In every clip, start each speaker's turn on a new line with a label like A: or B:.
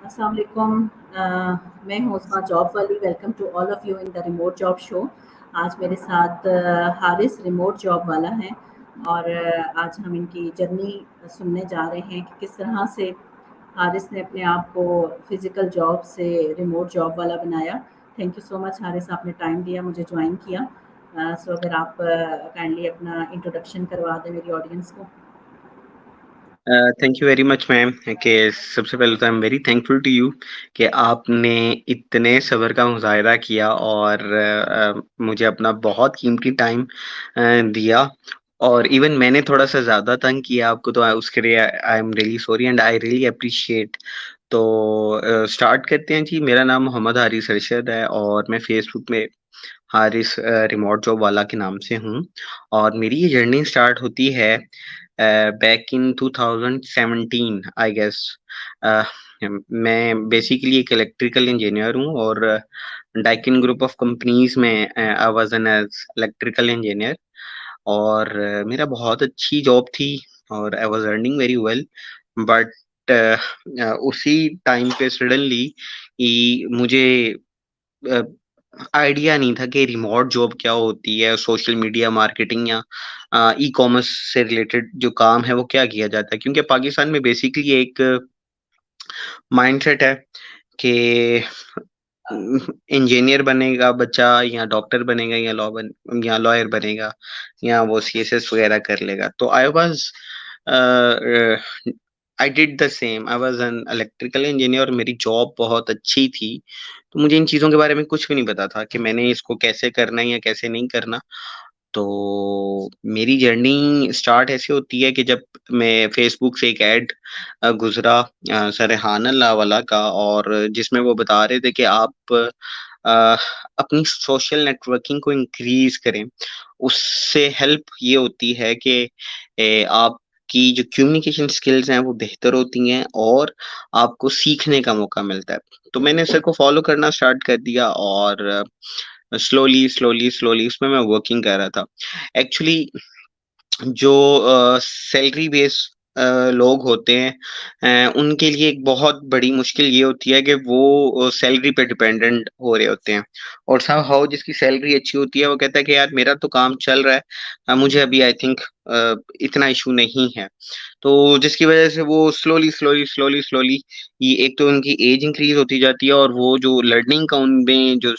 A: अस्सलाम वालेकुम। मैं हूँ उस्मा जॉब वाली। Welcome to all of you in the remote job show. आज मेरे साथ हारिस रिमोट जॉब वाला हैं और आज हम इनकी जर्नी सुनने जा रहे हैं कि किस तरह से हारिस ने अपने आप को फ़िज़िकल जॉब से रिमोट जॉब वाला बनाया। Thank you so much Haris, आपने टाइम दिया, मुझे जॉइन किया। सो अगर आप काइंडली अपना इंट्रोडक्शन करवा दें मेरी ऑडियंस को।
B: Thank you very much ma'am कि सबसे पहले तो I am very thankful to you कि आपने इतने सब्र का मुज़ाहिरा किया और मुझे अपना बहुत कीमती टाइम दिया और इवन मैंने थोड़ा-सा ज़्यादा तंग किया आपको तो उसके लिए I am really sorry and I really appreciate. तो स्टार्ट करते हैं जी। मेरा नाम मोहम्मद हारिस अरशद है और मैं फ़ेसबुक में हारिस रिमोट जॉब वाला के नाम से हूँ और मेरी ये जर्नी स्टार्ट होती है बैक इन 2017 आई गेस। अ, मैं बेसिकली एक इलेक्ट्रिकल इंजीनियर हूँ और डाइकिन ग्रुप ऑफ कंपनीज में I was an as electrical engineer और मेरा बहुत अच्छी जॉब थी और I was earning very well but उसी टाइम पे सडनली मुझे आइडिया नहीं था कि रिमोट जॉब क्या होती है, सोशल मीडिया मार्केटिंग या ई-कॉमर्स से रिलेटेड जो काम है वो क्या किया जाता है। क्योंकि पाकिस्तान में बेसिकली एक माइंडसेट है कि इंजीनियर बनेगा बच्चा या डॉक्टर बनेगा या या लॉयर बनेगा या वो सीएसएस वगैरह कर लेगा। तो I was I did the same. I was an electrical engineer और मेरी जॉब बहुत अच्छी थी। तो मुझे इन चीज़ों के बारे में कुछ भी नहीं पता था कि मैंने इसको कैसे करना है या कैसे नहीं करना। तो मेरी जर्नी स्टार्ट ऐसे होती है कि जब मैं फ़ेसबुक से एक ऐड गुज़रा सरहान अल्लाह वाला का और जिसमें वो बता रहे थे कि आप अपनी सोशल नेटवर्किंग को इंक्रीज़ करें। उससे हेल्प ये होती है कि आपकी जो कम्युनिकेशन स्किल्स हैं वो बेहतर होती हैं और आपको सीखने का मौका मिलता है। तो मैंने सर को फ़ॉलो करना स्टार्ट कर दिया और स्लोली उसमें मैं वर्किंग कर रहा था। एक्चुअली जो सैलरी बेस लोग होते हैं उनके लिए एक बहुत बड़ी मुश्किल ये होती है कि वो सैलरी पे डिपेंडेंट हो रहे होते हैं और समहाउ जिसकी सैलरी अच्छी होती है वो कहता है कि यार मेरा तो काम चल रहा है, मुझे अभी आई थिंक इतना इशू नहीं है। तो जिसकी वजह से वो स्लोली ये एक तो उनकी एज इंक्रीज होती जाती है और वो जो लर्निंग का उनमें जो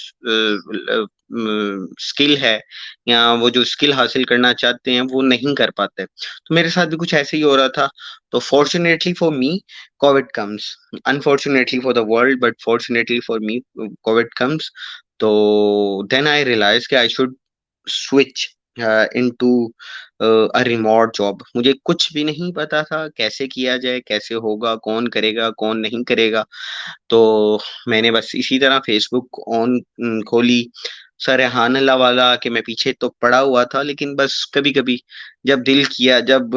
B: स्किल है या वो जो स्किल हासिल करना चाहते हैं वो नहीं कर पाते। तो मेरे साथ भी कुछ ऐसे ही हो रहा था। तो fortunately for me Covid comes, unfortunately for the world but fortunately for me Covid comes. तो देन आई रियलाइज कि I should switch into a remote job. मुझे कुछ भी नहीं पता था कैसे किया जाए, कैसे होगा, कौन करेगा, कौन नहीं करेगा। तो मैंने बस इसी तरह फ़ेसबुक खोली। सरहानल्लाह वाला कि मैं पीछे तो पड़ा हुआ था लेकिन बस कभी-कभी जब दिल किया, जब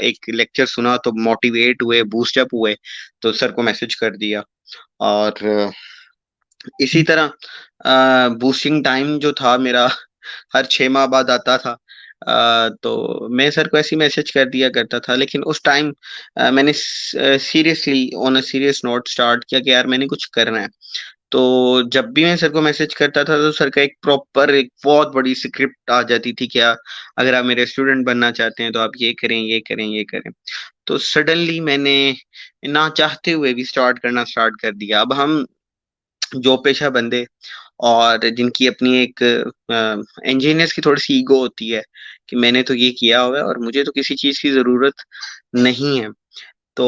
B: एक लेक्चर सुना तो मोटिवेट हुए, बूस्ट अप हुए, तो सर को मैसेज कर दिया और इसी तरह बूस्टिंग टाइम जो था मेरा हर 6 माह बाद आता था। तो मैं सर को ऐसे ही मैसेज कर दिया करता था लेकिन उस टाइम मैंने seriously on a serious note start किया कि यार मैंने कुछ करना है। तो जब भी मैं सर को मैसेज करता था तो सर का एक प्रॉपर एक बहुत बड़ी स्क्रिप्ट आ जाती थी, क्या अगर आप मेरे स्टूडेंट बनना चाहते हैं तो आप ये करें, ये करें, ये करें। तो सडनली मैंने ना चाहते हुए भी स्टार्ट करना स्टार्ट कर दिया। अब हम जो पेशा बंदे और जिनकी अपनी एक इंजीनियर्स की थोड़ी-सी ईगो होती है कि मैंने तो ये किया हुआ है और मुझे तो किसी चीज़ की ज़रूरत नहीं है। तो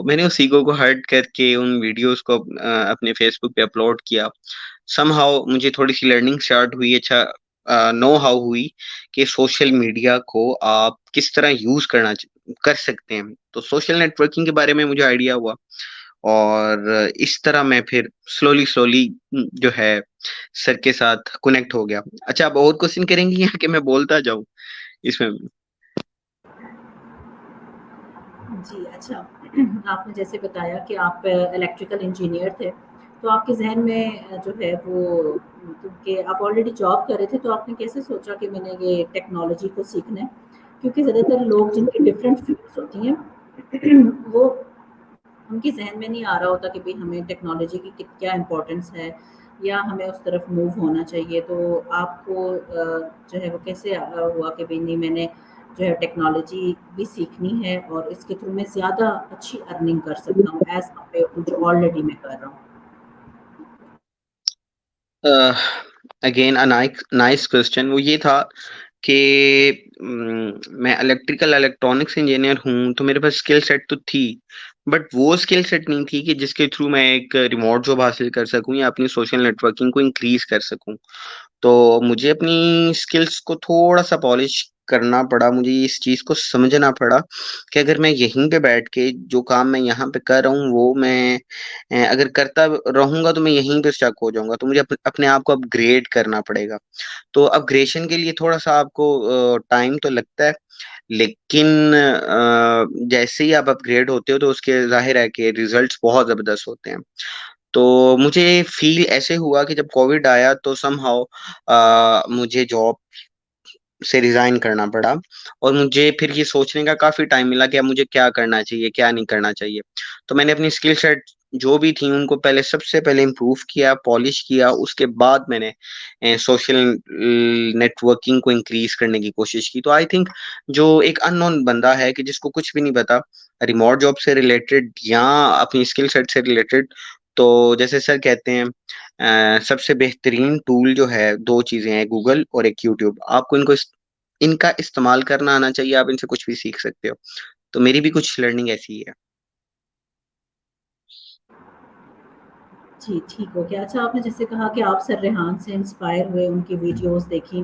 B: मैंने उस ईगो को हर्ट करके उन वीडियोज़ को अपने फ़ेसबुक पे अपलोड किया। समहाउ मुझे थोड़ी-सी लर्निंग स्टार्ट हुई, अच्छा नो हाउ हुई कि सोशल मीडिया को आप किस तरह यूज़ कर सकते हैं। तो सोशल नेटवर्किंग के बारे में मुझे आइडिया हुआ और इस तरह मैं फिर स्लोली जो है सर के साथ कनेक्ट हो गया। अच्छा, आप और क्वेश्चन करेंगी या कि मैं बोलता जाऊँ इसमें?
A: जी, अच्छा। आपने जैसे बताया कि आप इलेक्ट्रिकल इंजीनियर थे, तो आपके ज़हन में जो है वो क्योंकि आप ऑलरेडी जॉब कर रहे थे, तो आपने कैसे सोचा कि मैंने ये टेक्नोलॉजी को सीखना है? क्योंकि ज़्यादातर लोग जिनकी डिफरेंट फ़ील्ड्स होती हैं, वो उनके ज़हन में नहीं आ रहा होता कि भई हमें टेक्नोलॉजी की क्या इम्पोर्टेंस है या हमें उस तरफ मूव होना चाहिए। तो आपको जो है वो कैसे हुआ कि भई नहीं, मैंने जो है टेक्नोलॉजी भी सीखनी है और इसके थ्रू मैं ज़्यादा अच्छी अर्निंग कर सकता हूँ एज़ कम्पेयर टू जो ऑलरेडी मैं कर रहा हूँ?
B: Again a nice question. वो ये था कि मैं इलेक्ट्रॉनिक्स इंजीनियर हूँ, तो मेरे पास स्किल सेट तो थी, बट वो स्किल सेट नहीं थी कि जिसके थ्रू मैं एक रिमोट जॉब हासिल कर सकूँ या अपनी सोशल नेटवर्किंग को इंक्रीज कर सकूँ। तो मुझे अपनी स्किल्स को थोड़ा-सा पॉलिश करना पड़ा, मुझे इस चीज़ को समझना पड़ा कि अगर मैं यहीं पे बैठ के जो काम मैं यहाँ पे कर रहा हूँ, वो मैं अगर करता रहूँगा तो मैं यहीं पे स्टक हो जाऊँगा, तो मुझे अपने आप को अपग्रेड करना पड़ेगा। तो अपग्रेडेशन के लिए थोड़ा-सा आपको टाइम तो लगता है, लेकिन जैसे ही आप अपग्रेड होते हो तो उसके ज़ाहिर है कि रिज़ल्ट्स बहुत ज़बरदस्त होते हैं। तो मुझे फ़ील ऐसे हुआ कि जब कोविड आया तो समहाउ मुझे जॉब से रिज़ाइन करना पड़ा और मुझे फिर ये सोचने का काफ़ी टाइम मिला कि अब मुझे क्या करना चाहिए, क्या नहीं करना चाहिए। तो मैंने अपनी स्किल सेट जो भी थी उनको पहले सबसे पहले इम्प्रूव किया, पॉलिश किया, उसके बाद मैंने सोशल नेटवर्किंग को इंक्रीज़ करने की कोशिश की। तो आई थिंक जो एक अननोन बंदा है कि जिसको कुछ भी नहीं पता, रिमोट जॉब से रिलेटेड या अपनी स्किल सेट से रिलेटेड, तो जैसे सर कहते हैं सबसे बेहतरीन टूल जो है 2 चीज़ें हैं, गूगल और एक यूट्यूब। आपको इनका इस्तेमाल करना आना चाहिए, आप इनसे कुछ भी सीख सकते हो। तो मेरी भी कुछ लर्निंग ऐसी ही है।
A: जी, ठीक हो गया। अच्छा, आपने जैसे कहा कि आप सर रेहान से इंस्पायर हुए, उनकी वीडियोज़ देखी,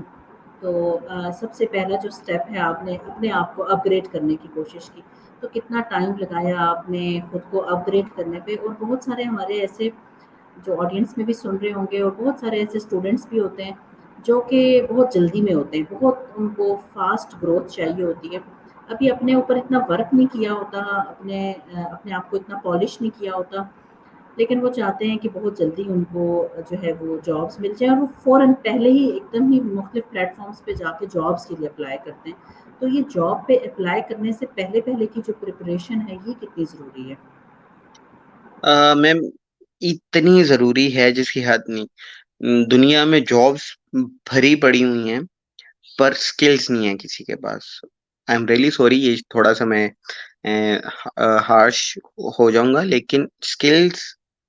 A: तो सबसे पहला जो स्टेप है आपने अपने आप को अपग्रेड करने की कोशिश की। तो कितना टाइम लगाया आपने खुद को अपग्रेड करने पे? और बहुत सारे हमारे ऐसे जो ऑडियंस में भी सुन रहे होंगे और बहुत सारे ऐसे स्टूडेंट्स भी होते हैं, जो कि बहुत जल्दी में होते हैं, बहुत उनको फ़ास्ट ग्रोथ चाहिए होती है। अभी अपने ऊपर इतना वर्क नहीं किया होता, अपने आप को इतना पॉलिश नहीं किया होता, लेकिन वो चाहते हैं कि बहुत जल्दी उनको जो है वो जॉब्स मिल जाए और वो फ़ौरन पहले ही एकदम ही मुख्तलिफ प्लेटफ़ॉर्म्स पे जाके जॉब्स के लिए अप्लाई करते हैं। तो ये जॉब पे अप्लाई करने से पहले-पहले की जो प्रिपरेशन है, ये कितनी ज़रूरी है?
B: मैम इतनी ज़रूरी है जिसकी हद नहीं। दुनिया में जॉब्स भरी पड़ी हुई हैं, पर स्किल्स नहीं है किसी के पास। आई एम रियली सॉरी, ये थोड़ा-सा मैं हार्श हो जाऊँगा, लेकिन स्किल्स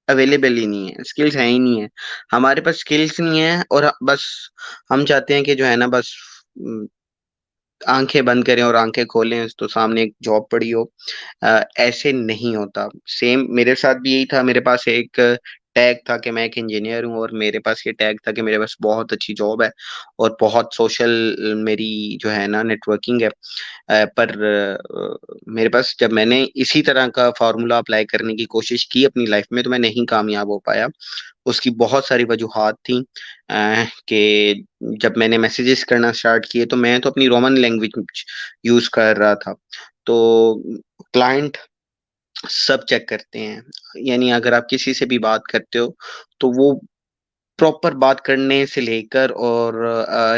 B: अवेलेबल ही नहीं है, स्किल्स हैं ही नहीं है। हमारे पास स्किल्स नहीं है और बस हम चाहते हैं कि जो है ना बस उम आँखें बंद करें और आँखें खोलें तो सामने एक जॉब पड़ी हो। ऐसे नहीं होता। सेम मेरे साथ भी यही था, मेरे पास एक टैग था कि मैं एक इंजीनियर हूँ और मेरे पास ये टैग था कि मेरे पास बहुत अच्छी जॉब है और बहुत सोशल मेरी जो है ना नेटवर्किंग है। पर मेरे पास जब मैंने इसी तरह का फ़ॉर्मूला अप्लाई करने की कोशिश की अपनी लाइफ़ में तो मैं नहीं कामयाब हो पाया। उसकी बहुत सारी वजूहात थी कि जब मैंने मैसेजेस करना स्टार्ट किए तो मैं तो अपनी रोमन लैंग्वेज यूज़ कर रहा था। तो क्लाइंट सब चेक करते हैं। यानी अगर आप किसी से भी बात करते हो, तो वो प्रॉपर बात करने से लेकर और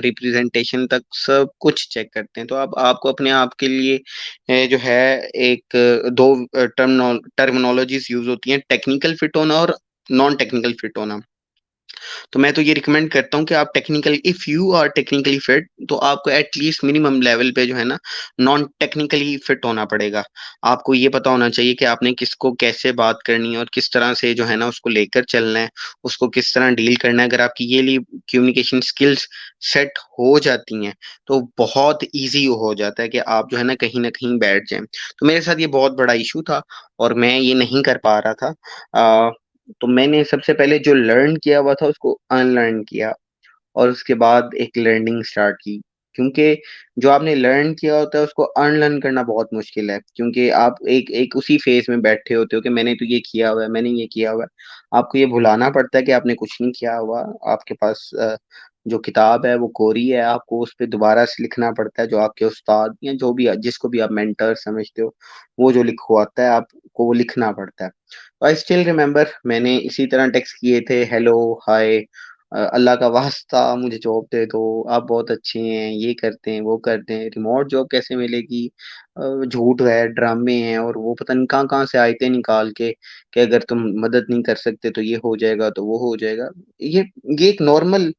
B: रिप्रेजेंटेशन तक सब कुछ चेक करते हैं। तो अब आपको अपने आप के लिए जो है एक 2 टर्मिनोलॉजीज़ यूज़ होती हैं, टेक्निकल फिट होना और नॉन टेक्निकल फिट होना। तो मैं तो ये रिकमेंड करता हूँ कि आप technically if you are technically fit तो आपको एट लीस्ट मिनिमम लेवल पे जो है ना नॉन टेक्निकली फिट होना पड़ेगा। आपको ये पता होना चाहिए कि आपने किसको कैसे बात करनी है और किस तरह से जो है ना उसको लेकर चलना है, उसको किस तरह डील करना है। अगर आपकी ये ली कम्युनिकेशन स्किल्स सेट हो जाती हैं, तो बहुत ईज़ी हो जाता है कि आप जो है ना कहीं न कहीं बैठ जाएँ। तो मेरे साथ ये बहुत बड़ा इश्यू था और मैं ये नहीं कर पा रहा था। अ, तो मैंने सबसे पहले जो लर्न किया हुआ था उसको अनलर्न किया और उसके बाद एक लर्निंग स्टार्ट की। क्योंकि जो आपने लर्न किया होता है उसको अनलर्न करना बहुत मुश्किल है क्योंकि आप एक एक उसी फ़ेज़ में बैठे होते हो कि मैंने तो ये किया हुआ है, मैंने ये किया हुआ है। आपको ये भुलाना पड़ता है कि आपने कुछ नहीं किया हुआ। आपके पास जो किताब है वो कोरी है, आपको उस पे दोबारा से लिखना पड़ता है जो आपके उस्ताद या जो भी जिसको भी आप मेंटर समझते हो, वो जो लिखवाता है आपको वो लिखना पड़ता है। आई स्टिल रिमेंबर मैंने इसी तरह टेक्स्ट किए थे हेलो, हाय अल्लाह का वास्ता मुझे जॉब दे दो, आप बहुत अच्छे हैं, ये करते हैं वो करते हैं, रिमोट जॉब कैसे मिलेगी, झूठ है, ड्रामे हैं, और वो पता नहीं कहाँ कहाँ से आयतें निकाल के कि अगर तुम मदद नहीं कर सकते तो ये हो जाएगा, तो वो हो जाएगा। ये ये एक नॉर्मल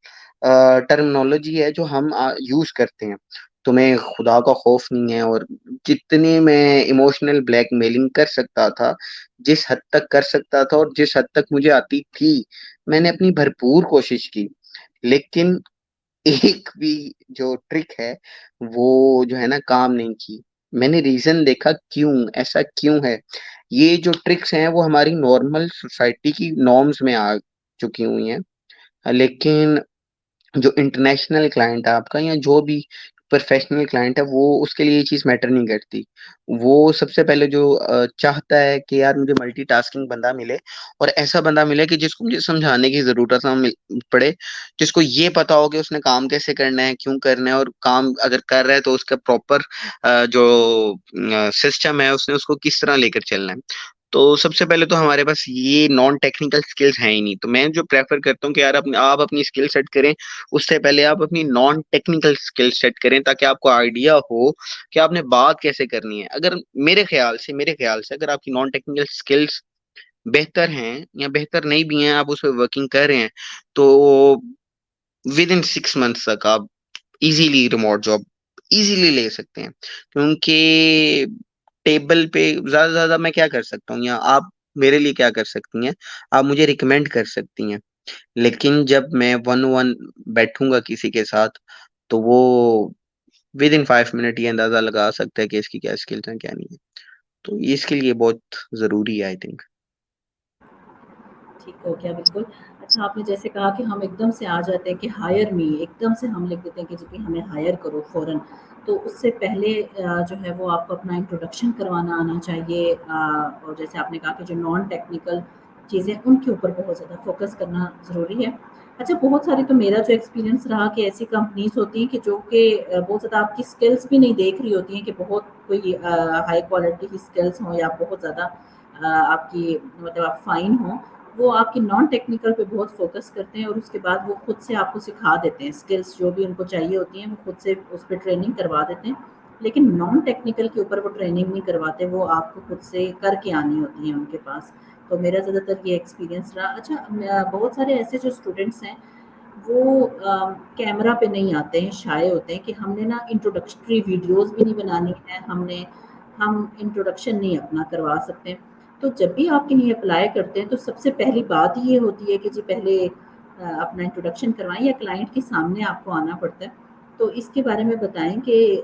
B: टर्मिनोलॉजी है जो हम यूज करते हैं। तुम्हें खुदा का खौफ नहीं है, और जितने मैं इमोशनल ब्लैकमेलिंग कर सकता था, जिस हद तक कर सकता था और जिस हद तक मुझे आती थी, मैंने अपनी भरपूर कोशिश की। लेकिन एक भी जो ट्रिक है वो जो है ना काम नहीं की। मैंने रीजन देखा क्यों ऐसा क्यों है। ये जो ट्रिक्स हैं वो हमारी नॉर्मल सोसाइटी की नॉर्म्स में आ चुकी हुई हैं, लेकिन जो इंटरनेशनल क्लाइंट है आपका, या जो भी प्रोफेशनल क्लाइंट है, वो उसके लिए ये चीज मैटर नहीं करती। वो सबसे पहले जो चाहता है कि यार मुझे मल्टीटास्किंग बंदा मिले, और ऐसा बंदा मिले कि जिसको मुझे समझाने की जरूरत ना पड़े, जिसको ये पता हो कि उसने काम कैसे करना है, क्यों करना है, और काम अगर कर रहा है तो उसका प्रॉपर जो सिस्टम है उसने उसको किस तरह लेकर चलना है। तो सबसे पहले तो हमारे पास ये नॉन टेक्निकल स्किल्स हैं ही नहीं, तो मैं जो प्रेफर करता हूँ कि यार अपने आप अपनी स्किल सेट करें, उससे पहले आप अपनी नॉन टेक्निकल स्किल सेट करें, ताकि आपको आइडिया हो कि आपने बात कैसे करनी है। अगर मेरे ख्याल से अगर आपकी नॉन टेक्निकल स्किल्स बेहतर हैं या बेहतर नहीं भी हैं, आप उस पर वर्किंग कर रहे हैं, तो विद इन 6 मंथ्स तक आप इजीली रिमोट जॉब इजीली ले सकते हैं। क्योंकि टेबल पे ज्यादा से ज्यादा मैं क्या कर सकता हूँ, या आप मेरे लिए क्या कर सकती हैं, आप मुझे रिकमेंड कर सकती हैं। लेकिन जब मैं वन वन बैठूंगा किसी के साथ, तो वो विद इन 5 मिनट ये अंदाजा लगा सकता है कि इसकी क्या स्किल्स हैं क्या नहीं है। तो ये इसके लिए बहुत जरूरी है, आई थिंक।
A: ठीक हो गया, बिल्कुल। अच्छा, आपने जैसे कहा कि हम एकदम से आ जाते हैं कि हायर मी, एकदम से हम लिख देते हैं कि जी कि हमें हायर करो फ़ौरन। तो उससे पहले जो है वो आपको अपना इंट्रोडक्शन करवाना आना चाहिए, और जैसे आपने कहा कि जो नॉन टेक्निकल चीज़ें उनके ऊपर बहुत ज़्यादा फ़ोकस करना ज़रूरी है। अच्छा, बहुत सारी तो मेरा जो एक्सपीरियंस रहा कि ऐसी कंपनीज़ होती हैं कि जो कि बहुत ज़्यादा आपकी स्किल्स भी नहीं देख रही होती हैं कि बहुत कोई हाई क्वालिटी की स्किल्स हों या बहुत ज़्यादा आपकी मतलब आप फ़ाइन हों। वो आपकी नॉन टेक्निकल पे बहुत फ़ोकस करते हैं और उसके बाद वो खुद से आपको सिखा देते हैं, स्किल्स जो भी उनको चाहिए होती हैं वो खुद से उस पे ट्रेनिंग करवा देते हैं। लेकिन नॉन टेक्निकल के ऊपर वो ट्रेनिंग नहीं करवाते, वो आपको खुद से करके आनी होती है उनके पास। तो मेरा ज़्यादातर ये एक्सपीरियंस रहा। अच्छा, बहुत सारे ऐसे जो स्टूडेंट्स हैं वो कैमरा पे नहीं आते हैं, शाय होते हैं कि हमने ना इंट्रोडक्टरी वीडियोज़ भी नहीं बनानी है, हम इंट्रोडक्शन नहीं अपना करवा सकते। तो जब भी आपके लिए अप्लाई करते हैं तो सबसे पहली बात ये होती है कि जी पहले अपना इंट्रोडक्शन करवाएँ या क्लाइंट के सामने आपको आना पड़ता है। तो इसके बारे में बताएँ कि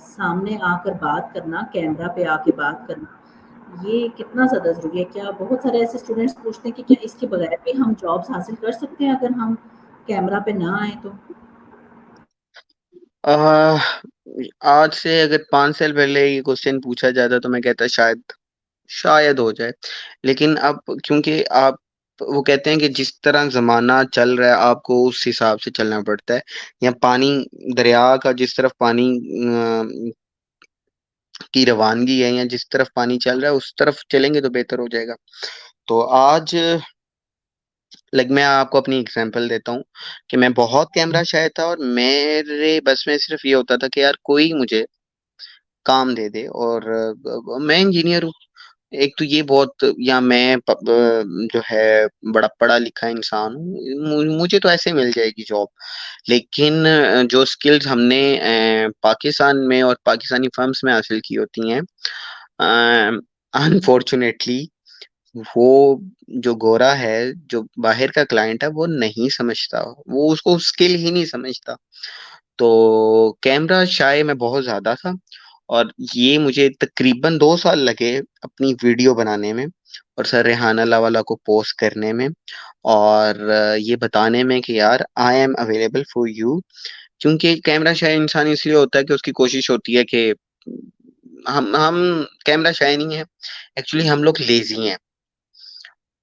A: सामने आकर बात करना, कैमरा पे आके बात करना, ये कितना ज़्यादा ज़रूरी है? क्या बहुत सारे ऐसे स्टूडेंट्स पूछते हैं कि क्या इसके बगैर भी हम जॉब्स हासिल कर सकते हैं अगर हम कैमरा पे ना आएँ तो?
B: आह, आज से अगर 5 साल पहले ये क्वेश्चन पूछा जाता तो मैं कहता शायद शायद हो जाए। लेकिन अब क्योंकि आप वो कहते हैं कि जिस तरह जमाना चल रहा है आपको उस हिसाब से चलना पड़ता है, या पानी दरिया का जिस तरफ पानी की रवानगी है, या जिस तरफ पानी चल रहा है उस तरफ चलेंगे तो बेहतर हो जाएगा। तो आज लाइक मैं आपको अपनी एग्जांपल देता हूँ कि मैं बहुत कैमरा शाय था, और मेरे बस में सिर्फ ये होता था कि यार कोई मुझे काम दे दे, और मैं इंजीनियर हूँ। एक तो ये बहुत, या मैं जो है बड़ा पढ़ा लिखा इंसान हूँ, मुझे तो ऐसे मिल जाएगी जॉब। लेकिन जो स्किल्स हमने पाकिस्तान में और पाकिस्तानी फर्म्स में हासिल की होती हैं, अनफॉर्चुनेटली वो जो गोरा है, जो बाहर का क्लाइंट है, वो नहीं समझता, वो उसको स्किल ही नहीं समझता। तो कैमरा शाय मैं बहुत ज्यादा था, और ये मुझे तकरीबन 2 साल लगे अपनी वीडियो बनाने में, और सर रेहान अल्लाह वाला को पोस्ट करने में, और ये बताने में कि यार I am available for you. क्योंकि कैमरा शाय इंसान इसलिए होता है कि उसकी कोशिश होती है कि हम कैमरा शाय नहीं है, एक्चुअली हम लोग लेजी हैं,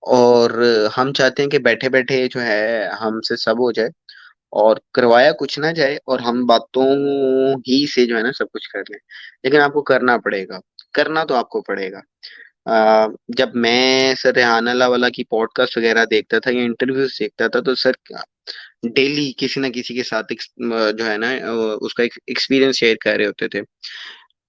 B: और हम चाहते हैं कि बैठे बैठे जो है हमसे सब हो जाए, और करवाया कुछ ना जाए, और हम बातों ही से जो है ना सब कुछ कर लें। लेकिन आपको करना पड़ेगा, करना तो आपको पड़ेगा। जब मैं सर रेहाना वाला की पॉडकास्ट वगैरह देखता था या इंटरव्यूज देखता था, तो सर डेली किसी ना किसी के साथ जो है ना उसका एक्सपीरियंस शेयर कर रहे होते थे।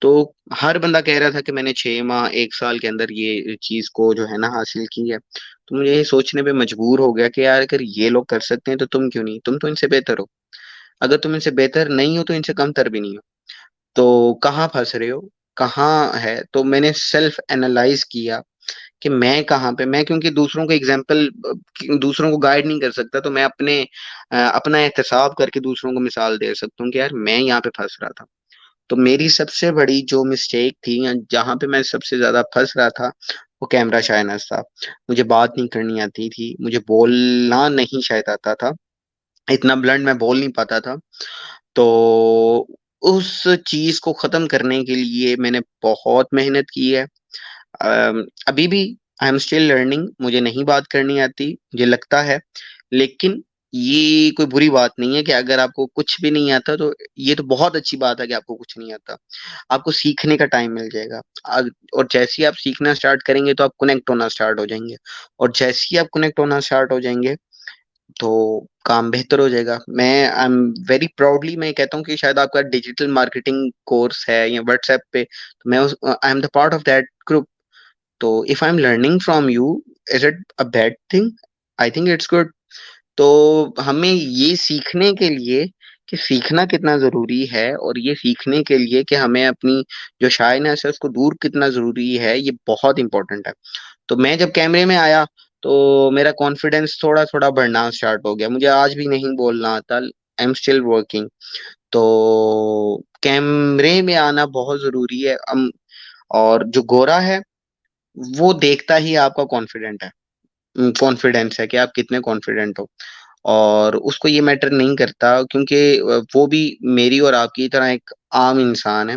B: तो हर बंदा कह रहा था कि मैंने 6 माह 1 साल के अंदर ये चीज को जो है ना हासिल की है। तो मुझे ये सोचने पे मजबूर हो गया कि यार अगर ये लोग कर सकते हैं तो तुम क्यों नहीं, तुम तो इनसे बेहतर हो। अगर तुम इनसे बेहतर नहीं हो तो इनसे कमतर भी नहीं हो। तो कहाँ फंस रहे हो, कहाँ है। तो मैंने सेल्फ एनालाइज किया कि मैं कहाँ पे, मैं क्योंकि दूसरों को एग्जाम्पल, दूसरों को गाइड नहीं कर सकता, तो मैं अपना एहतसाब करके दूसरों को मिसाल दे सकता हूँ कि यार मैं यहाँ पे फंस रहा था। तो मेरी सबसे बड़ी जो मिस्टेक थी या जहाँ पे मैं सबसे ज्यादा फंस रहा था, वो कैमरा शाइनेस था। मुझे बात नहीं करनी आती थी, मुझे बोलना नहीं शायद आता था, इतना ब्लंट मैं बोल नहीं पाता था। तो उस चीज को खत्म करने के लिए मैंने बहुत मेहनत की है। अभी भी आई एम स्टिल लर्निंग, मुझे नहीं बात करनी आती, मुझे लगता है। लेकिन ये कोई बुरी बात नहीं है कि अगर आपको कुछ भी नहीं आता तो ये तो बहुत अच्छी बात है कि आपको कुछ नहीं आता। आपको सीखने का टाइम मिल जाएगा। और जैसे ही आप सीखना स्टार्ट करेंगे तो आप कनेक्ट होना स्टार्ट हो जाएंगे। और जैसे ही आप कनेक्ट होना स्टार्ट हो जाएंगे तो काम बेहतर हो जाएगा। मैं आई एम वेरी प्राउडली मैं कहता हूँ कि शायद आपका डिजिटल मार्केटिंग कोर्स है या व्हाट्सएप पे, तो मैं उस I am the part of that group. तो if I am learning from you, is it a bad thing? I think it's good. तो हमें ये सीखने के लिए कि सीखना कितना जरूरी है, और ये सीखने के लिए कि हमें अपनी जो शाइनेस है उसको दूर कितना जरूरी है, ये बहुत इंपॉर्टेंट है। तो मैं जब कैमरे में आया तो मेरा कॉन्फिडेंस थोड़ा थोड़ा बढ़ना स्टार्ट हो गया। मुझे आज भी नहीं बोलना आता, आई एम स्टिल वर्किंग। तो कैमरे में आना बहुत जरूरी है। और जो गोरा है वो देखता ही आपका कॉन्फिडेंस है कि आप कितने कॉन्फिडेंट हो। और उसको ये मैटर नहीं करता, क्योंकि वो भी मेरी और आपकी तरह एक आम इंसान है।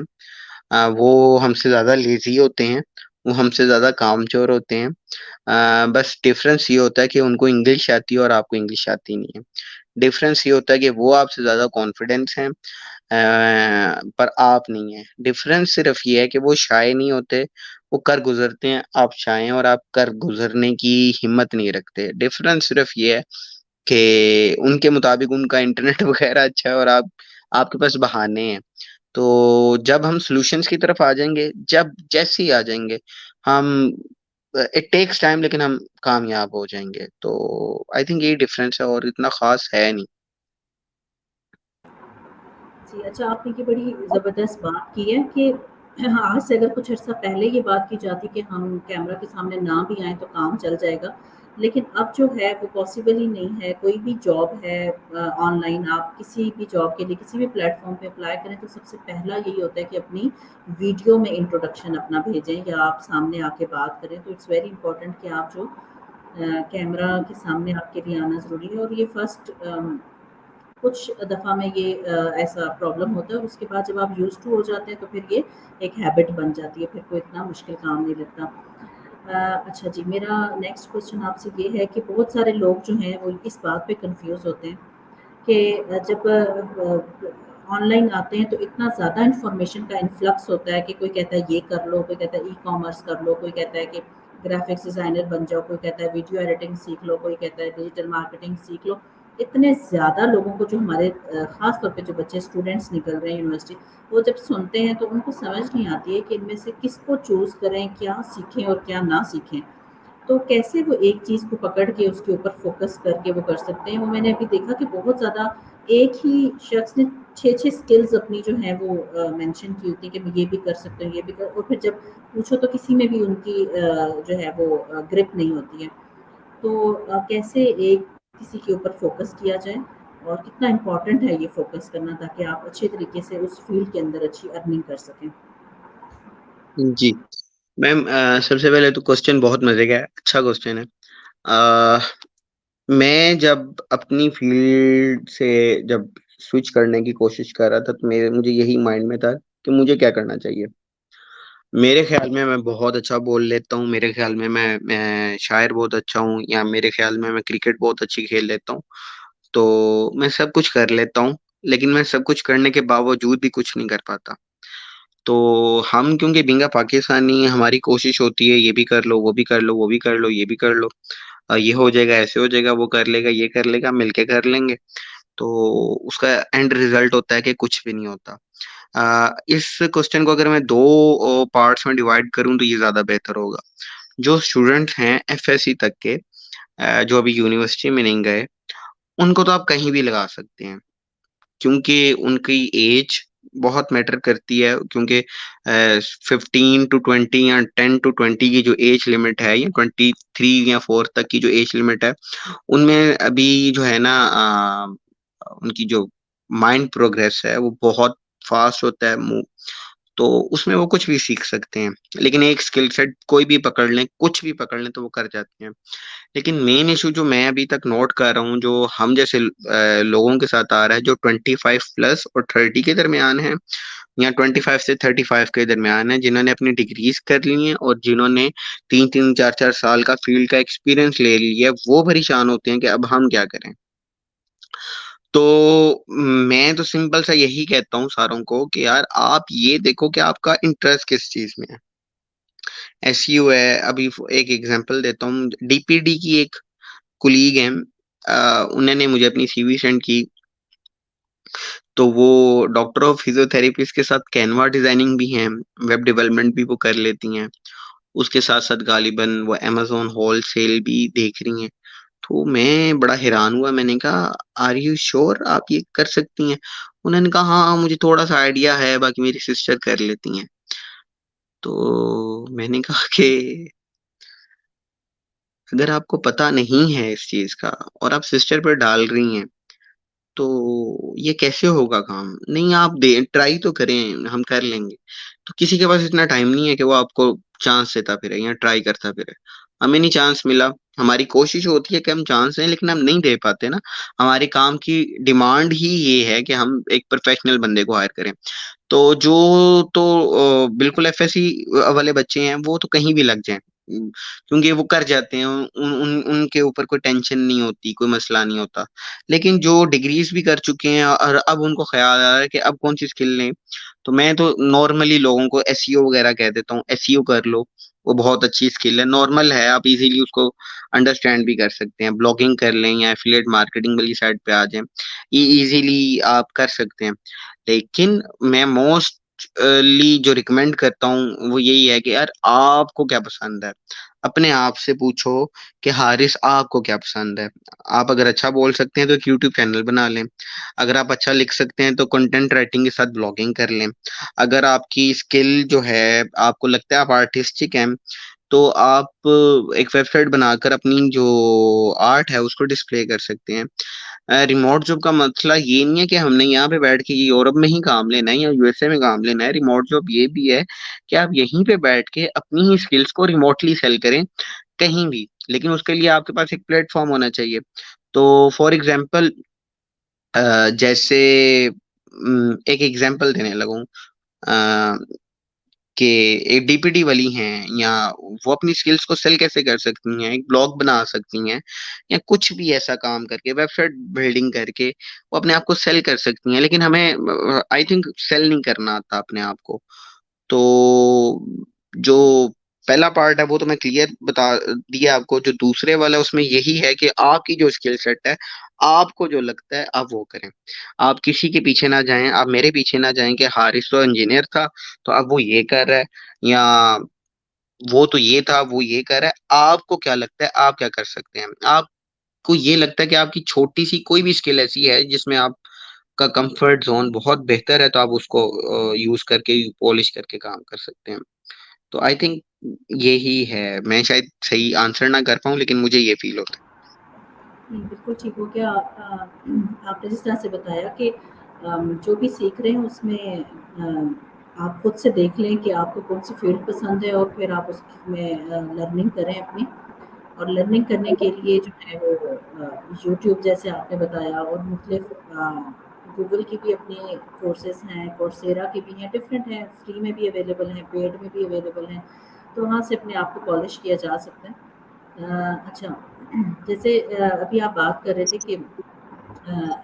B: वो हमसे ज्यादा लेजी होते हैं, वो हमसे ज्यादा कामचोर होते हैं। बस डिफरेंस ये होता है कि उनको इंग्लिश आती है और आपको इंग्लिश आती नहीं है। डिफरेंस ये होता है कि वो आपसे ज्यादा कॉन्फिडेंस हैं, पर आप नहीं है। डिफरेंस सिर्फ ये है कि वो शाय नहीं होते, वो कर गुजरते हैं, आप शाय हैं और आप कर गुजरने की हिम्मत नहीं रखते। डिफरेंस सिर्फ ये है कि उनके मुताबिक उनका इंटरनेट वगैरह अच्छा है और आपके पास बहाने हैं। तो जब हम सॉल्यूशंस की तरफ आ जाएंगे, जब जैसे ही आ जाएंगे हम, इट टेक्स टाइम, लेकिन हम कामयाब हो जाएंगे। तो आई थिंक यही डिफरेंस है और इतना खास है नहीं।
A: जी, अच्छा आपने ये बड़ी ज़बरदस्त बात की है कि आज से अगर कुछ अर्सा पहले ये बात की जाती कि हम कैमरा के सामने ना भी आएँ तो काम चल जाएगा। लेकिन अब जो है वो पॉसिबल ही नहीं है। कोई भी जॉब है ऑनलाइन, आप किसी भी जॉब के लिए किसी भी प्लेटफ़ॉर्म पे अप्लाई करें तो सबसे पहला यही होता है कि अपनी वीडियो में इंट्रोडक्शन अपना भेजें या आप सामने आके बात करें। तो इट्स वेरी इम्पोर्टेंट कि आप जो कैमरा के सामने आपके लिए आना ज़रूरी है। और ये फर्स्ट कुछ दफ़ा में ये ऐसा प्रॉब्लम होता है और उसके बाद जब आप यूज़्ड टू हो जाते हैं तो फिर ये एक हैबिट बन जाती है, फिर कोई इतना मुश्किल काम नहीं लगता। अच्छा जी, मेरा नेक्स्ट क्वेश्चन आपसे ये है कि बहुत सारे लोग जो हैं वो इस बात पे कन्फ्यूज़ होते हैं कि जब ऑनलाइन आते हैं तो इतना ज़्यादा इन्फॉर्मेशन का इन्फ्लक्स होता है कि कोई कहता है ये कर लो, कोई कहता है ई-कॉमर्स कर लो, कोई कहता है कि ग्राफ़िक्स डिज़ाइनर बन जाओ, कोई कहता है वीडियो एडिटिंग सीख लो, कोई कहता है डिजिटल मार्केटिंग सीख लो। इतने ज़्यादा लोगों को जो हमारे ख़ास तौर पे जो बच्चे स्टूडेंट्स निकल रहे हैं यूनिवर्सिटी, वो जब सुनते हैं तो उनको समझ नहीं आती है कि इनमें से किसको चूज़ करें, क्या सीखें और क्या ना सीखें। तो कैसे वो एक चीज़ को पकड़ के उसके ऊपर फ़ोकस करके वो कर सकते हैं? वो मैंने अभी देखा कि बहुत ज़्यादा एक ही शख़्स ने 6-6 स्किल्स अपनी जो हैं वो मेंशन की होती है कि मैं ये भी कर सकता हूँ, ये भी कर, और फिर जब पूछो तो किसी में भी उनकी जो है वो ग्रिप नहीं होती है। तो कैसे एक किसी के ऊपर फ़ोकस किया जाए और कितना इम्पोर्टेंट है ये फ़ोकस करना ताकि आप अच्छे तरीके से उस फ़ील्ड के अंदर अच्छी अर्निंग कर सकें?
B: जी मैम, सबसे पहले तो क्वेश्चन बहुत मजे का है, अच्छा क्वेश्चन है। अ, मैं जब अपनी फील्ड से जब स्विच करने की कोशिश कर रहा था तो मेरे मुझे यही माइंड में था कि मुझे क्या करना चाहिए। मेरे ख्याल में मैं बहुत अच्छा बोल लेता हूँ, मेरे ख्याल में मैं शायर बहुत अच्छा हूँ, या मेरे ख्याल में मैं क्रिकेट बहुत अच्छी खेल लेता हूँ। तो मैं सब कुछ कर लेता हूँ, लेकिन मैं सब कुछ करने के बावजूद भी कुछ नहीं कर पाता। तो हम क्योंकि बीइंग अ पाकिस्तानी हमारी कोशिश होती है ये भी कर लो, वो भी कर लो, वो भी कर लो, ये भी कर लो। ये हो जाएगा, ऐसे हो जाएगा, वो कर लेगा, ये कर लेगा, मिलके कर लेंगे। तो उसका एंड रिजल्ट होता है कि कुछ भी नहीं होता। इस क्वेश्चन को अगर मैं 2 पार्ट्स में डिवाइड करूँ तो ये ज़्यादा बेहतर होगा। जो स्टूडेंट्स हैं एफएससी तक के, जो अभी यूनिवर्सिटी में नहीं गए, उनको तो आप कहीं भी लगा सकते हैं। क्योंकि उनकी एज बहुत मैटर करती है, क्योंकि 15 to 20 या 10 to 20 की जो एज लिमिट है, या 23 या 4 तक की जो एज लिमिट है, उनमें अभी जो है ना उनकी जो माइंड प्रोग्रेस है वो बहुत फास्ट होता है। तो उसमें वो कुछ भी सीख सकते हैं। लेकिन एक स्किल सेट कोई भी पकड़ लें, कुछ भी पकड़ लें, तो वो कर जाते हैं। लेकिन मेन इशू जो मैं अभी तक नोट कर रहा हूँ, जो हम जैसे लोगों के साथ आ रहा है, जो 25+ और 30 के दरमियान है, या 25 से 35 के दरमियान है, जिन्होंने अपनी डिग्रीज कर ली हैं और जिन्होंने 3-3 4-4 साल का फील्ड का एक्सपीरियंस ले लिया है, वो परेशान होते हैं कि अब हम क्या करें। तो मैं तो सिंपल सा यही कहता हूँ सारों को कि यार आप ये देखो कि आपका इंटरेस्ट किस चीज में है। एसईओ है, अभी एक एग्जांपल देता हूँ, डीपीडी की एक कुलीग है, उन्होंने मुझे अपनी सीवी सेंड की। तो वो डॉक्टर ऑफ फिजियोथेरेपिस्ट के साथ कैनवा डिजाइनिंग भी हैं, वेब डेवलपमेंट भी वो कर लेती हैं। उसके साथ साथ गालिबन वो अमेजोन होलसेल भी देख रही हैं। तो मैं बड़ा हैरान हुआ, मैंने कहा आर यू श्योर आप ये कर सकती हैं? उन्होंने कहा हाँ मुझे थोड़ा सा आइडिया है, बाकी मेरी सिस्टर कर लेती हैं। तो मैंने कहा कि अगर आपको पता नहीं है इस चीज का और आप सिस्टर पर डाल रही हैं, तो ये कैसे होगा काम? नहीं आप दे ट्राई तो करें, हम कर लेंगे। तो किसी के पास इतना टाइम नहीं है कि वो आपको चांस देता फिरे या ट्राई करता फिरे। हमें नहीं चांस मिला। हमारी कोशिश होती है कि हम चांस दें, लेकिन हम नहीं दे पाते ना। हमारे काम की डिमांड ही ये है कि हम एक प्रोफेशनल बंदे को हायर करें। तो जो तो बिल्कुल एफएससी वाले बच्चे हैं वो तो कहीं भी लग जाएं, क्योंकि वो कर जाते हैं, उनके ऊपर कोई टेंशन नहीं होती, कोई मसला नहीं होता। लेकिन जो डिग्रीज भी कर चुके हैं और अब उनको ख्याल आ रहा है कि अब कौन सी स्किल लें, तो मैं तो नॉर्मली लोगों को एसईओ वगैरह कह देता हूँ, एसईओ कर लो। वो बहुत अच्छी स्किल है, नॉर्मल है, आप इजीली उसको अंडरस्टैंड भी कर सकते हैं। ब्लॉगिंग कर लें या एफिलिएट मार्केटिंग वाली साइड पे आ जाएं, ये इजीली आप कर सकते हैं। लेकिन मैं मोस्टली जो रिकमेंड करता हूँ वो यही है कि यार आपको क्या पसंद है, अपने आप से पूछो कि हारिस आपको क्या पसंद है। आप अगर अच्छा बोल सकते हैं तो एक यूट्यूब चैनल बना लें। अगर आप अच्छा लिख सकते हैं तो कंटेंट राइटिंग के साथ ब्लॉगिंग कर लें। अगर आपकी स्किल जो है, आपको लगता है आप आर्टिस्टिक हैं, तो आप एक वेबसाइट बनाकर अपनी जो आर्ट है उसको डिस्प्ले कर सकते हैं। रिमोट जॉब का मसला ये नहीं है कि हमने यहाँ पे बैठ के यूरोप में ही काम लेना है या यूएसए में काम लेना है। रिमोट जॉब ये भी है कि आप यहीं पे बैठ के अपनी ही स्किल्स को रिमोटली सेल करें, कहीं भी। लेकिन उसके लिए आपके पास एक प्लेटफॉर्म होना चाहिए। तो फॉर एग्जाम्पल, जैसे एक एग्जाम्पल देने लगूं, कि एक डीपीटी वाली हैं, या वो अपनी स्किल्स को सेल कैसे कर सकती हैं, एक ब्लॉग बना सकती हैं, या कुछ भी ऐसा काम करके वेबसाइट बिल्डिंग करके वो अपने आप को सेल कर सकती हैं। लेकिन हमें आई थिंक सेल नहीं करना आता अपने आप को। तो जो पहला पार्ट है वो तो मैं क्लियर बता दिया आपको। जो दूसरे वाला है उसमें यही है कि आपकी जो स्किल सेट है, आपको जो लगता है आप वो करें। आप किसी के पीछे ना जाएं, आप मेरे पीछे ना जाएं कि हारिस तो इंजीनियर था तो अब वो ये कर रहा है, या वो तो ये था वो ये कर रहा है। आपको क्या लगता है आप क्या कर सकते हैं? आपको ये लगता है कि आपकी छोटी सी कोई भी स्किल ऐसी है जिसमें आप का कंफर्ट जोन बहुत बेहतर है, तो आप उसको यूज करके पॉलिश करके काम कर सकते हैं। तो आई थिंक यही है। मैं शायद सही आंसर ना कर पाऊँ, लेकिन मुझे ये फील होता
A: नहीं, बिल्कुल ठीक हो गया। आपने जिस तरह से बताया कि जो भी सीख रहे हैं उसमें आप खुद से देख लें कि आपको कौन-सी फ़ील्ड पसंद है और फिर आप उसमें लर्निंग करें अपनी। और लर्निंग करने के लिए जो है वो यूट्यूब जैसे आपने बताया, और मुख्तलिफ गूगल की भी अपनी कोर्सेज़ हैं, कोर्सेरा की भी हैं, डिफरेंट हैं, फ्री में भी अवेलेबल हैं, पेड में भी अवेलेबल हैं। तो वहाँ से अपने आप को पॉलिश किया जा सकता है। अच्छा, जैसे अभी आप बात कर रहे थे कि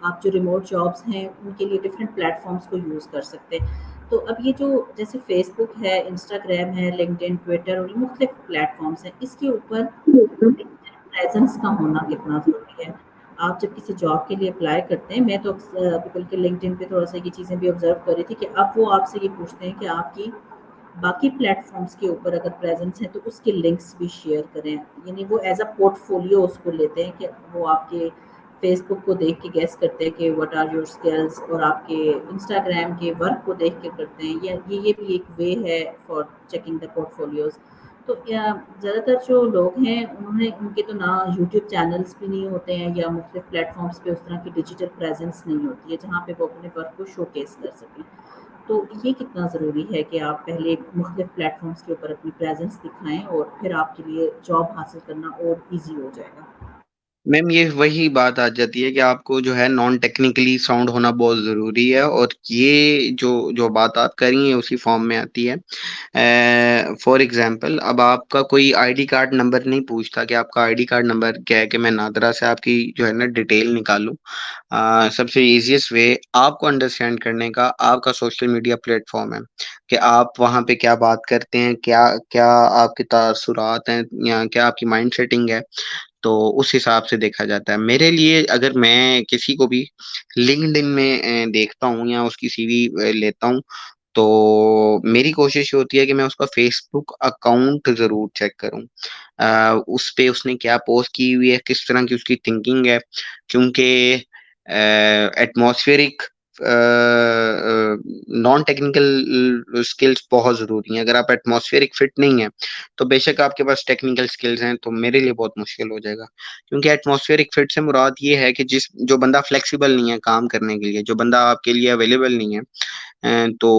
A: आप जो रिमोट जॉब्स हैं उनके लिए डिफरेंट प्लेटफॉर्म्स को यूज़ कर सकते हैं। तो अब ये जो जैसे फ़ेसबुक है, इंस्टाग्राम है, लिंक्डइन, ट्विटर और मुख्तलिफ़ प्लेटफ़ॉर्म्स हैं, इसके ऊपर प्रेज़ेंस का होना कितना ज़रूरी है? आप जब किसी जॉब के लिए अप्लाई करते हैं, मैं तो बल्कि लिंक्डइन पे थोड़ा-सा ये चीज़ें भी ऑब्ज़र्व कर रही थी कि अब वो आपसे ये पूछते हैं कि आपकी बाकी प्लेटफ़ॉर्म्स के ऊपर अगर प्रेज़ेंस है, तो उसके लिंक्स भी शेयर करें। यानी वो एज़ अ पोर्टफ़ोलियो उसको लेते हैं कि वो आपके फ़ेसबुक को देख के गेस करते हैं कि व्हाट आर योर स्किल्स, और आपके इंस्टाग्राम के वर्क को देख के करते हैं। ये भी एक वे है फॉर चेकिंग द पोर्टफ़ोलियोज़। तो ज़्यादातर जो लोग हैं उन्होंने उनके तो ना यूट्यूब चैनल्स भी नहीं होते हैं, या मुख्तलिफ़ प्लेटफ़ॉर्म्स पे उस तरह की डिजिटल प्रेज़ेंस नहीं होती है, जहाँ पे वो अपने वर्क को शोकेस कर सकें। तो ये कितना ज़रूरी है कि आप पहले मुख्तलिफ़ प्लेटफ़ॉर्म्स के ऊपर अपनी प्रेज़ेंस दिखाएँ और फिर आपके लिए जॉब हासिल करना और ईज़ी हो जाएगा?
B: मैम ये वही बात आ जाती है कि आपको जो है नॉन टेक्निकली साउंड होना बहुत ज़रूरी है और ये जो जो बात आप कर रही हैं उसी फॉर्म में आती है। फॉर एग्ज़ाम्पल अब आपका कोई आईडी कार्ड नंबर नहीं पूछता कि आपका आईडी कार्ड नंबर क्या है कि मैं नादरा से आपकी जो है ना डिटेल निकालूँ। सबसे ईज़ीएस्ट वे आपको अंडरस्टैंड करने का आपका सोशल मीडिया प्लेटफ़ॉर्म है, कि आप वहाँ पे क्या बात करते हैं, क्या क्या आपके तासुरात हैं या क्या आपकी माइंड सेटिंग है। तो उस हिसाब से देखा जाता है। मेरे लिए अगर मैं किसी को भी लिंक्डइन में देखता हूँ या उसकी सीवी लेता हूँ, तो मेरी कोशिश ये होती है कि मैं उसका फ़ेसबुक अकाउंट ज़रूर चेक करूँ। उस पे उसने क्या पोस्ट की हुई है, किस तरह की उसकी थिंकिंग है, क्योंकि एटमॉस्फेरिक नॉन टेक्निकल स्किल्स बहुत ज़रूरी हैं। अगर आप एटमॉस्फेरिक फिट नहीं हैं, तो बेशक आपके पास टेक्निकल स्किल्स हैं, तो मेरे लिए बहुत मुश्किल हो जाएगा। क्योंकि एटमॉस्फेरिक फिट से मुराद ये है कि जो बंदा फ्लेक्सिबल नहीं है काम करने के लिए, जो बंदा आपके लिए अवेलेबल नहीं है, तो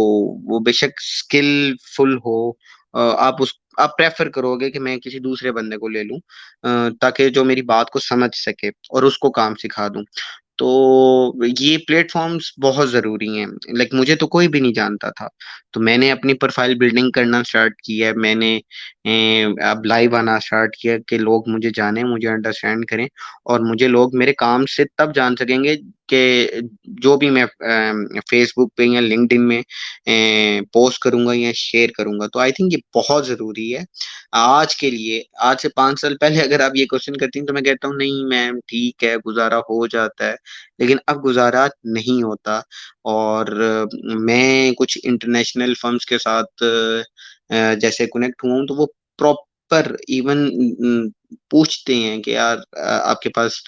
B: वो बेशक स्किलफुल हो, आप प्रेफ़र करोगे कि मैं किसी दूसरे बंदे को ले लूँ, ताकि जो मेरी बात को समझ सके और उसको काम सिखा दूँ। तो ये प्लेटफ़ॉर्म्स बहुत ज़रूरी हैं। लाइक मुझे तो कोई भी नहीं जानता था, तो मैंने अपनी प्रोफ़ाइल बिल्डिंग करना स्टार्ट किया है। मैंने अब लाइव आना स्टार्ट किया कि लोग मुझे जानें, मुझे अंडरस्टैंड करें और मुझे लोग मेरे काम से तब जान सकेंगे कि जो भी मैं फ़ेसबुक पे या लिंक्डइन में पोस्ट करूँगा या शेयर करूँगा। तो आई थिंक ये बहुत ज़रूरी है। आज के लिए, आज से 5 साल पहले अगर आप ये क्वेश्चन करती तो मैं कहता हूँ नहीं मैम ठीक है, गुज़ारा हो जाता है। लेकिन अब गुज़ारा नहीं होता और मैं कुछ इंटरनेशनल फर्म्स के साथ जैसे कनेक्ट हुआ हूँ तो वो प्रॉपर इवन पूछते हैं कि यार आपके पास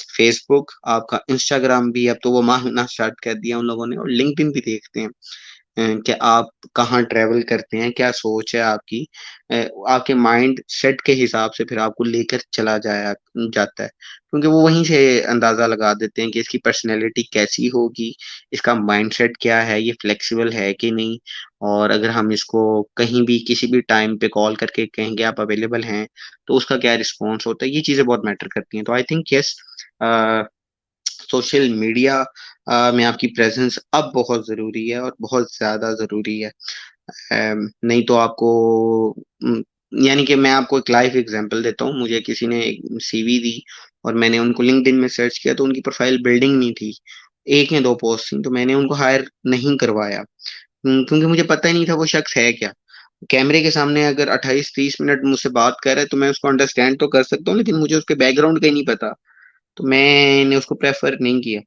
B: फ़ेसबुक, आपका इंस्टाग्राम भी अब तो वो माँगना स्टार्ट कर दिया उन लोगों ने और लिंक्डइन भी देखते हैं। कि आप कहाँ ट्रैवल करते हैं, क्या सोच है आपकी? आपके माइंड सेट के हिसाब से फिर आपको लेकर चला जाता है। क्योंकि वो वहीं से अंदाज़ा लगा देते हैं कि इसकी पर्सनैलिटी कैसी होगी, इसका माइंडसेट क्या है, ये फ्लेक्सिबल है कि नहीं? और अगर हम इसको कहीं भी किसी भी टाइम पे कॉल करके कहेंगे आप अवेलेबल हैं, तो उसका क्या रिस्पॉन्स होता है? ये चीज़ें बहुत मैटर करती हैं। तो I think yes a, social media में आपकी प्रेज़ेंस अब बहुत ज़रूरी है और बहुत ज़्यादा ज़रूरी है। नहीं तो आपको उम, यानी कि मैं आपको एक लाइव एग्ज़ाम्पल देता हूँ। मुझे किसी ने एक सीवी दी और मैंने उनको लिंक्डइन में सर्च किया तो उनकी प्रोफ़ाइल बिल्डिंग नहीं थी। 1 या 2 पोस्ट थी तो मैंने उनको हायर नहीं करवाया। क्योंकि मुझे पता ही नहीं था वो शख्स है क्या? कैमरे के सामने अगर 28-30 मिनट मुझसे बात कर रहा है तो मैं उसको अंडरस्टैंड तो कर सकता हूँ लेकिन मुझे उसके बैकग्राउंड का ही नहीं पता। तो मैंने उसको प्रेफ़र नहीं किया।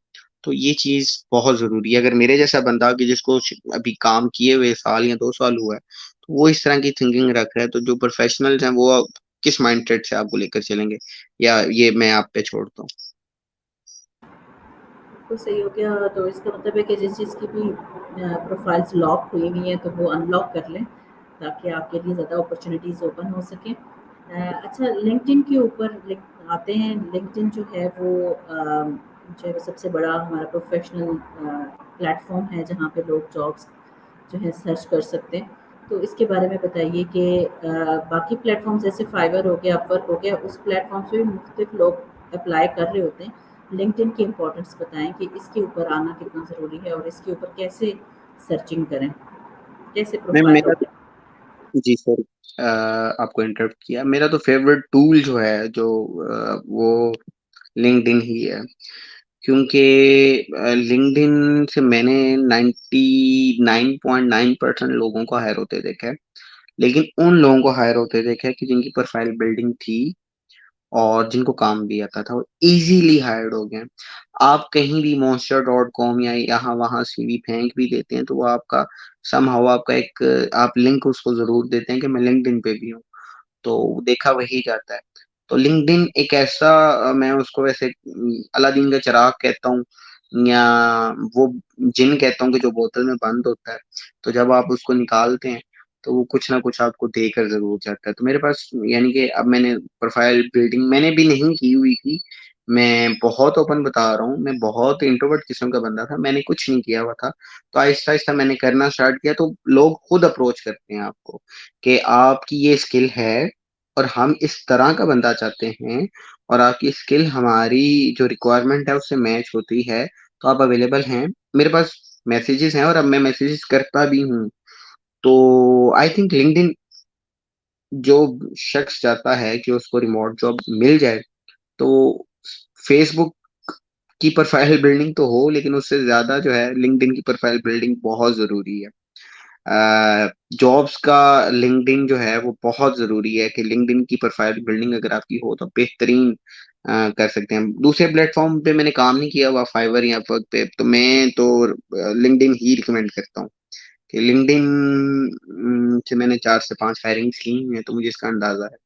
B: तो ये चीज़ बहुत ज़रूरी है। अगर मेरे जैसा बंदा कि जिसको अभी काम किए हुए साल या 2 साल हुआ है, तो वो इस तरह की थिंकिंग रख रहा है, तो जो प्रोफ़ेशनल्स हैं वो किस माइंडसेट से आपको लेकर चलेंगे? या ये मैं आप पे छोड़ता हूँ।
A: बिल्कुल सही हो गया, तो इसका मतलब है कि जिस चीज़ की भी प्रोफ़ाइल्स लॉक हुई हुई हैं, तो वो अनलॉक कर लें, ताकि आपके लिए ज़्यादा अपॉर्च्युनिटीज़ ओपन हो सकें। अच्छा, लिंक्डइन के ऊपर लिंक आते हैं। लिंक्डइन जो है वो जो है वो सबसे बड़ा हमारा प्रोफ़ेशनल प्लेटफ़ॉर्म है, जहाँ पे लोग जॉब्स जो है सर्च कर सकते हैं। तो इसके बारे में बताइए कि बाकी प्लेटफ़ॉर्म्स जैसे फाइवर हो गया, अपवर्क हो गया, उस प्लेटफ़ॉर्म्स पे भी मुख्तलिफ़ लोग अप्लाई कर रहे होते हैं। लिंक्डइन की इम्पोर्टेंस बताएँ कि इसके ऊपर आना कितना ज़रूरी है और इसके ऊपर कैसे सर्चिंग करें? कैसे
B: मैम
A: प्रोफ़ाइल
B: मेरा
A: बनाएँ?
B: जी सर आपको इंटरप्ट किया। मेरा तो फ़ेवरेट टूल जो है वो लिंक्डइन ही है। क्योंकि लिंक्डइन से मैंने 99.9% लोगों को हायर होते देखा है, लेकिन उन लोगों को हायर होते देखा है कि जिनकी प्रोफाइल बिल्डिंग थी और जिनको काम भी आता था, वो इजीली हायर्ड हो गए। आप कहीं भी monster.com या यहाँ वहाँ सीवी फेंक भी देते हैं तो वो आपका समहाउ आपका एक आप लिंक उसको जरूर देते हैं कि मैं लिंक्डइन पे भी हूँ, तो देखा वही जाता है। तो लिंक्डइन एक ऐसा मैं उसको वैसे अलादीन का चिराग कहता हूँ, या वो जिन कहता हूँ कि जो बोतल में बंद होता है, तो जब आप उसको निकालते हैं तो वो कुछ ना कुछ आपको देकर जरूर जाता है। तो मेरे पास यानी कि अब मैंने प्रोफाइल बिल्डिंग मैंने भी नहीं की हुई थी, मैं बहुत ओपन बता रहा हूँ, मैं बहुत इंट्रोवर्ट किस्म का बंदा था, मैंने कुछ नहीं किया हुआ था। तो आहिस्ता आहिस्ता मैंने करना स्टार्ट किया, तो लोग खुद अप्रोच करते हैं आपको कि आपकी ये स्किल है और हम इस तरह का बंदा चाहते हैं, और आपकी स्किल हमारी जो रिक्वायरमेंट है उससे मैच होती है, तो आप अवेलेबल हैं। मेरे पास मैसेजेस हैं और अब मैं मैसेजेस करता भी हूँ। तो आई थिंक लिंक्डइन, जो शख्स चाहता है कि उसको रिमोट जॉब मिल जाए, तो फेसबुक की प्रोफाइल बिल्डिंग तो हो, लेकिन उससे ज्यादा जो है लिंक्डइन की प्रोफाइल बिल्डिंग बहुत जरूरी है। जॉब्स का लिंक्डइन जो है वो बहुत जरूरी है कि लिंक्डइन की प्रोफाइल बिल्डिंग अगर आपकी हो तो बेहतरीन कर सकते हैं। दूसरे प्लेटफॉर्म पे मैंने काम नहीं किया हुआ, फाइवर या वर्क पे, तो मैं तो लिंक्डइन ही रिकमेंड करता हूँ कि लिंक्डइन से मैंने 4 से 5 हायरिंग्स की हैं, तो मुझे इसका अंदाजा है।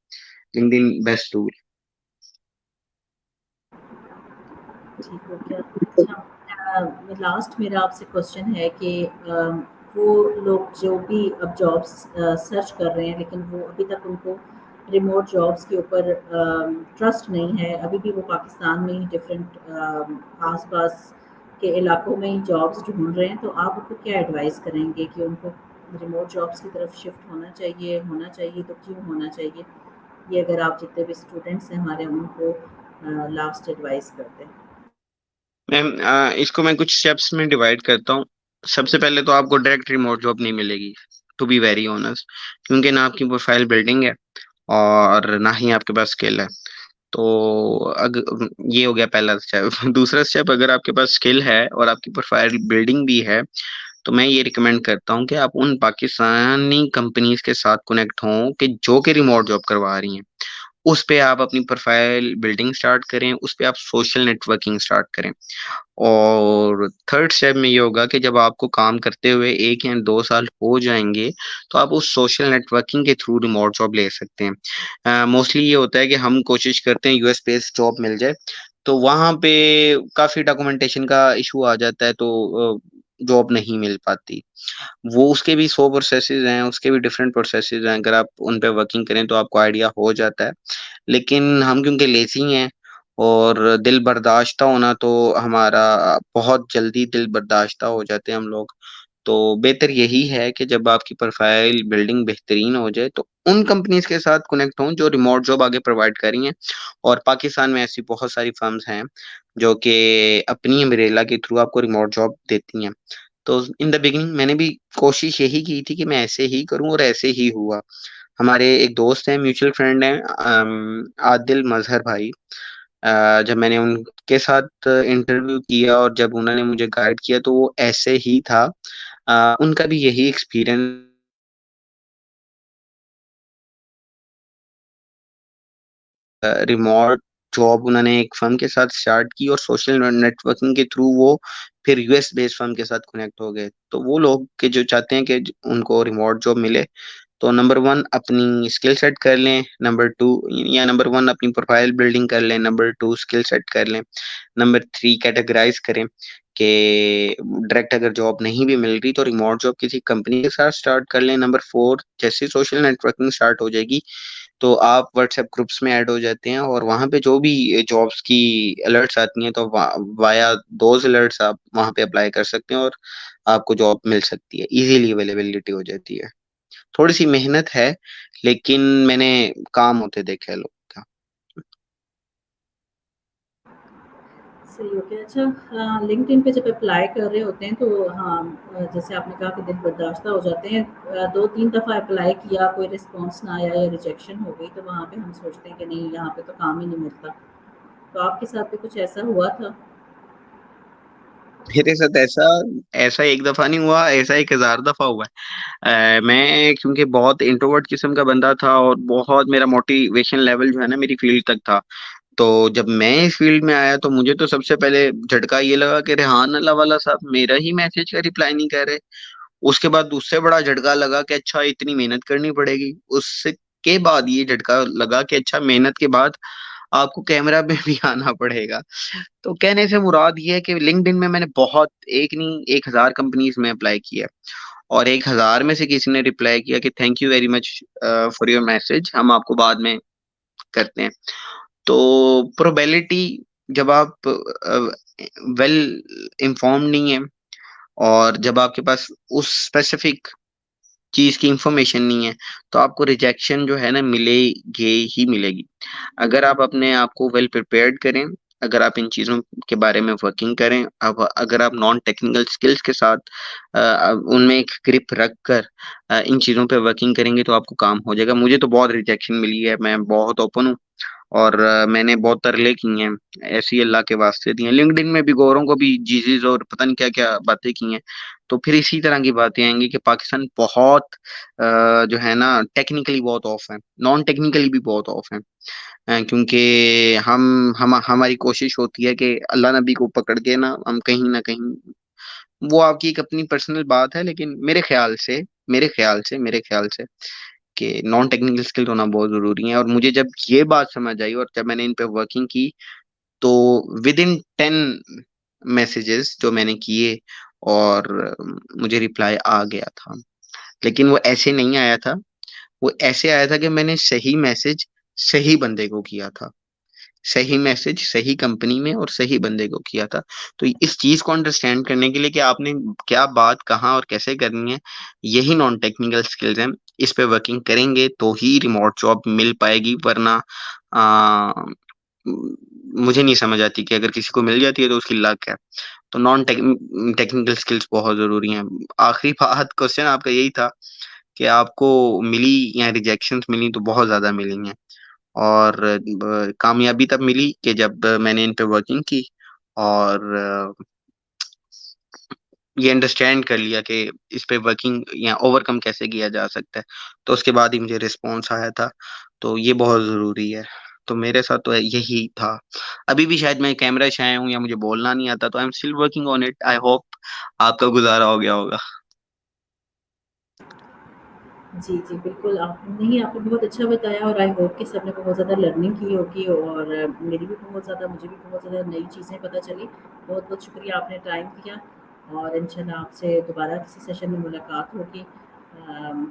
B: LinkedIn best tool.
A: ठीक हो गया। अच्छा, लास्ट मेरा आपसे क्वेश्चन है कि वो लोग जो भी अब जॉब्स सर्च कर रहे हैं, लेकिन वो अभी तक उनको रिमोट जॉब्स के ऊपर ट्रस्ट नहीं है, अभी भी वो पाकिस्तान में ही डिफरेंट आस-पास के इलाकों में ही जॉब्स ढूँढ रहे हैं, तो आप उनको क्या एडवाइस करेंगे कि उनको रिमोट जॉब्स की तरफ शिफ्ट होना चाहिए तो क्यों होना चाहिए? ये अगर आप जितने भी स्टूडेंट्स हैं हमारे उनको लास्ट एडवाइस करते हैं।
B: मैम इसको मैं कुछ स्टेप्स में डिवाइड करता हूँ। सबसे पहले तो आपको डायरेक्ट रिमोट जॉब नहीं मिलेगी, टू बी वेरी ऑनेस्ट, क्योंकि ना आपकी प्रोफाइल बिल्डिंग है और ना ही आपके पास स्किल है। तो अगर ये हो गया पहला स्टेप दूसरा स्टेप, अगर आपके पास स्किल है और आपकी प्रोफाइल बिल्डिंग भी है, तो मैं ये रिकमेंड करता हूँ कि आप उन पाकिस्तानी कंपनीज के साथ कनेक्ट हों कि जो कि रिमोट जॉब करवा रही हैं। उस पे आप अपनी प्रोफाइल बिल्डिंग स्टार्ट करें, उस पे आप सोशल नेटवर्किंग स्टार्ट करें। और थर्ड स्टेप में ये होगा कि जब आपको काम करते हुए 1 या 2 साल हो जाएंगे, तो आप उस सोशल नेटवर्किंग के थ्रू रिमोट जॉब ले सकते हैं। मोस्टली ये होता है कि हम कोशिश करते हैं यूएस बेस्ड जॉब मिल जाए, तो वहाँ पे काफ़ी डॉक्यूमेंटेशन का इशू आ जाता है, तो जॉब नहीं मिल पाती। वो उसके भी 100 प्रोसेसेस हैं, उसके भी डिफरेंट प्रोसेसेस हैं, अगर आप उन पे वर्किंग करें तो आपको आइडिया हो जाता है। लेकिन हम क्योंकि लेज़ी हैं और दिल बर्दाश्ता होना, तो हमारा बहुत जल्दी दिल बर्दाश्ता हो जाते हैं हम लोग। तो बेहतर यही है कि जब आपकी प्रोफाइल बिल्डिंग बेहतरीन हो जाए, तो उन कंपनीज के साथ कनेक्ट हों जो रिमोट जॉब आगे प्रोवाइड कर रही हैं। और पाकिस्तान में ऐसी बहुत सारी फर्म्स हैं जो कि अपनी अम्ब्रेला के थ्रू आपको रिमोट जॉब देती हैं। तो इन द बिगिनिंग मैंने भी कोशिश यही की थी कि मैं ऐसे ही करूं, और ऐसे ही हुआ। हमारे एक दोस्त हैं, म्यूचुअल फ्रेंड हैं, आदिल मजहर भाई। जब मैंने उनके साथ इंटरव्यू किया और जब उन्होंने मुझे गाइड किया, तो वो ऐसे ही था। उनका भी यही एक्सपीरियंस, रिमोट जॉब उन्होंने एक फर्म के साथ स्टार्ट की और सोशल नेटवर्किंग के थ्रू वो फिर यूएस बेस्ड फर्म के साथ कनेक्ट हो गए। तो वो लोग के जो चाहते हैं कि उनको रिमोट जॉब मिले, तो नंबर वन अपनी स्किल सेट कर लें, नंबर टू, या नंबर वन अपनी प्रोफाइल बिल्डिंग कर लें, नंबर टू स्किल सेट कर लें, नंबर थ्री कैटेगराइज करें कि डायरेक्ट अगर जॉब नहीं भी मिल रही तो रिमोट जॉब किसी कंपनी के साथ स्टार्ट कर लें, नंबर फोर जैसे सोशल नेटवर्किंग स्टार्ट हो जाएगी तो आप व्हाट्सएप ग्रुप्स में ऐड हो जाते हैं, और वहाँ पे जो भी जॉब्स की अलर्ट्स आती हैं, तो वाया दोज अलर्ट्स आप वहाँ पे अप्लाई कर सकते हैं और आपको जॉब मिल सकती है, इजीली अवेलेबिलिटी हो जाती है। थोड़ी सी मेहनत है, लेकिन मैंने काम होते देखे हैं लोग का।
A: सही हो गया। अच्छा, लिंक्डइन पे जब अप्लाई कर रहे होते हैं तो हाँ, जैसे आपने कहा कि दिल बर्दाश्त हो जाते हैं। 2-3 दफ़ा अप्लाई किया, कोई रिस्पॉन्स ना आया या रिजेक्शन हो गई, तो वहाँ पे हम सोचते हैं कि नहीं, यहाँ पे तो काम ही नहीं मिलता। तो आपके साथ भी कुछ ऐसा हुआ था?
B: मेरे साथ ऐसा ऐसा एक दफा नहीं हुआ, ऐसा 1000 दफा हुआ है। मैं क्योंकि बहुत इंट्रोवर्ट किस्म का बंदा था और बहुत मेरा मोटिवेशन लेवल जो है ना मेरी फील्ड तक था। तो जब मैं इस फील्ड में आया तो मुझे तो सबसे पहले झटका ये लगा कि रेहान अल्लाह वाला साहब मेरा ही मैसेज का रिप्लाई नहीं कर रहे। उसके बाद दूसरे बड़ा झटका लगा कि अच्छा इतनी मेहनत करनी पड़ेगी। उसके बाद ये झटका लगा कि अच्छा मेहनत के बाद आपको कैमरा में भी आना पड़ेगा। तो कहने से मुराद ये है कि लिंक्डइन में मैंने बहुत एक नहीं 1000 कंपनीज में अप्लाई किया और 1000 में से किसी ने रिप्लाई किया कि thank you very much for your message, हम आपको बाद में करते हैं। तो प्रोबेबिलिटी जब आप वेल इन्फॉर्म्ड नहीं है और जब आपके पास उस स्पेसिफिक चीज की इंफॉर्मेशन नहीं है तो आपको रिजेक्शन जो है ना मिलेगी ही मिलेगी। अगर आप अपने आप को वेल प्रिपेयर्ड करें, अगर आप इन चीज़ों के बारे में वर्किंग करें, अब अगर आप नॉन टेक्निकल स्किल्स के साथ उनमें एक ग्रिप रख कर इन चीज़ों पे वर्किंग करेंगे तो आपको काम हो जाएगा। मुझे तो बहुत रिजेक्शन मिली है, मैं बहुत ओपन हूँ और मैंने बहुत तरले की हैं, ऐसी अल्लाह के वास्ते दी हैं। लिंक्डइन में भी गोरों को भी जीजीज और पता नहीं क्या क्या बातें की हैं। तो फिर इसी तरह की बातें आएंगी कि पाकिस्तान बहुत जो है ना टेक्निकली बहुत ऑफ है, नॉन टेक्निकली भी बहुत ऑफ है। क्योंकि हम हमारी कोशिश होती है कि अल्लाह नबी को पकड़ के ना कहीं वो आपकी एक अपनी पर्सनल बात है, लेकिन मेरे ख्याल से कि नॉन टेक्निकल स्किल होना बहुत जरूरी है। और मुझे जब ये बात समझ आई और जब मैंने इन पे वर्किंग की तो विद इन 10 मैसेजेस जो मैंने किए और मुझे रिप्लाई आ गया था। लेकिन वो ऐसे नहीं आया था, वो ऐसे आया था कि मैंने सही मैसेज सही बंदे को किया था, सही मैसेज सही कंपनी में और सही बंदे को किया था। तो इस चीज को अंडरस्टैंड करने के लिए कि आपने क्या बात कहाँ और कैसे करनी है, यही नॉन टेक्निकल स्किल्स हैं। इस पे वर्किंग करेंगे तो ही रिमोट जॉब मिल पाएगी, वरना आ, मुझे नहीं समझ आती कि अगर किसी को मिल जाती है तो उसकी लक है। तो नॉन टेक्निकल स्किल्स बहुत जरूरी हैं। आखिरी बात क्वेश्चन आपका यही था कि आपको मिली या रिजेक्शंस मिली, तो बहुत ज्यादा मिली हैं। और कामयाबी तब मिली कि जब मैंने इन पे वर्किंग की और ये अंडरस्टैंड कर लिया कि इस पे वर्किंग या ओवरकम कैसे किया जा सकता है। तो उसके बाद ही मुझे रिस्पॉन्स आया था। तो ये बहुत जरूरी है। तो मेरे साथ तो यही था। अभी भी शायद मैं कैमरा शाय हूँ या मुझे बोलना नहीं आता, तो I am still working on it. I hope आपका गुजारा हो गया होगा।
A: जी, जी, बिल्कुल आपने बहुत अच्छा बताया और आई होप कि सबने बहुत ज़्यादा लर्निंग की होगी और मुझे भी बहुत ज़्यादा नई चीज़ें पता चली। बहुत-बहुत शुक्रिया आपने टाइम दिया और इंशाल्लाह आपसे दोबारा किसी सेशन में मुलाकात होगी।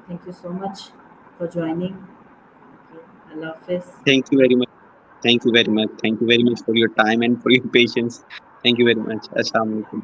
A: Thank you so much for joining. अल्लाह हाफ़िज़।
B: Thank you very much. Thank you very much. Thank you very much for your time and for your patience. Thank you very much. अस्सलाम वालेकुम।